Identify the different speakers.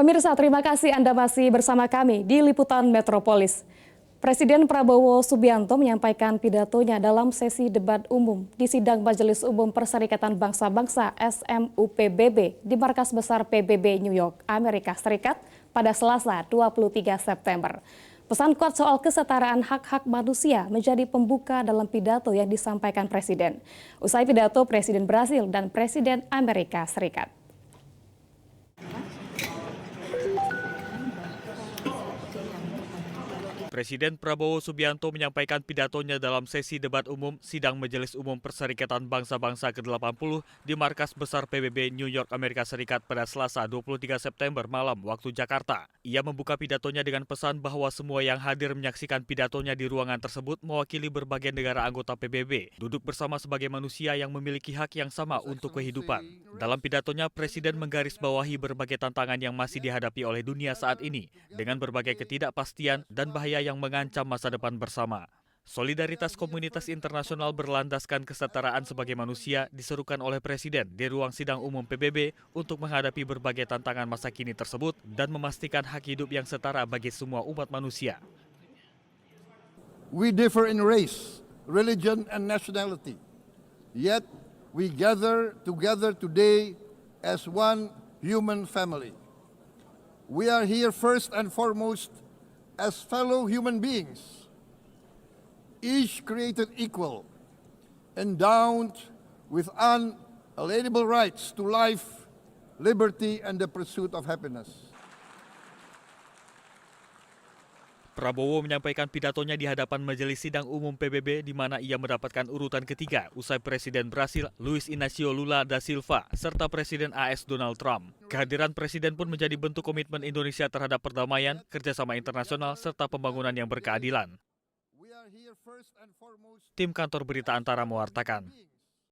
Speaker 1: Pemirsa, terima kasih Anda masih bersama kami di Liputan Metropolis. Presiden Prabowo Subianto menyampaikan pidatonya dalam sesi debat umum di sidang Majelis Umum Perserikatan Bangsa-Bangsa SMUPBB di Markas Besar PBB New York, Amerika Serikat pada Selasa 23 September. Pesan kuat soal kesetaraan hak-hak manusia menjadi pembuka dalam pidato yang disampaikan Presiden. Usai pidato Presiden Brasil dan Presiden Amerika Serikat.
Speaker 2: Presiden Prabowo Subianto menyampaikan pidatonya dalam sesi debat umum Sidang Majelis Umum Perserikatan Bangsa-Bangsa ke-80 di Markas Besar PBB New York, Amerika Serikat pada Selasa 23 September malam waktu Jakarta. Ia membuka pidatonya dengan pesan bahwa semua yang hadir menyaksikan pidatonya di ruangan tersebut mewakili berbagai negara anggota PBB, duduk bersama sebagai manusia yang memiliki hak yang sama untuk kehidupan. Dalam pidatonya, Presiden menggarisbawahi berbagai tantangan yang masih dihadapi oleh dunia saat ini, dengan berbagai ketidakpastian dan bahaya yang mengancam masa depan bersama. Solidaritas komunitas internasional berlandaskan kesetaraan sebagai manusia diserukan oleh Presiden di ruang sidang umum PBB untuk menghadapi berbagai tantangan masa kini tersebut dan memastikan hak hidup yang setara bagi semua umat manusia.
Speaker 3: We differ in race, religion, and nationality. Yet we gather together today as one human family. We are here first and foremost as fellow human beings, each created equal, endowed with unalienable rights to life, liberty, and the pursuit of happiness.
Speaker 2: Prabowo menyampaikan pidatonya di hadapan Majelis Sidang Umum PBB di mana ia mendapatkan urutan ketiga usai Presiden Brasil Luiz Inácio Lula da Silva serta Presiden AS Donald Trump. Kehadiran Presiden pun menjadi bentuk komitmen Indonesia terhadap perdamaian, kerjasama internasional, serta pembangunan yang berkeadilan. Tim Kantor Berita Antara mewartakan.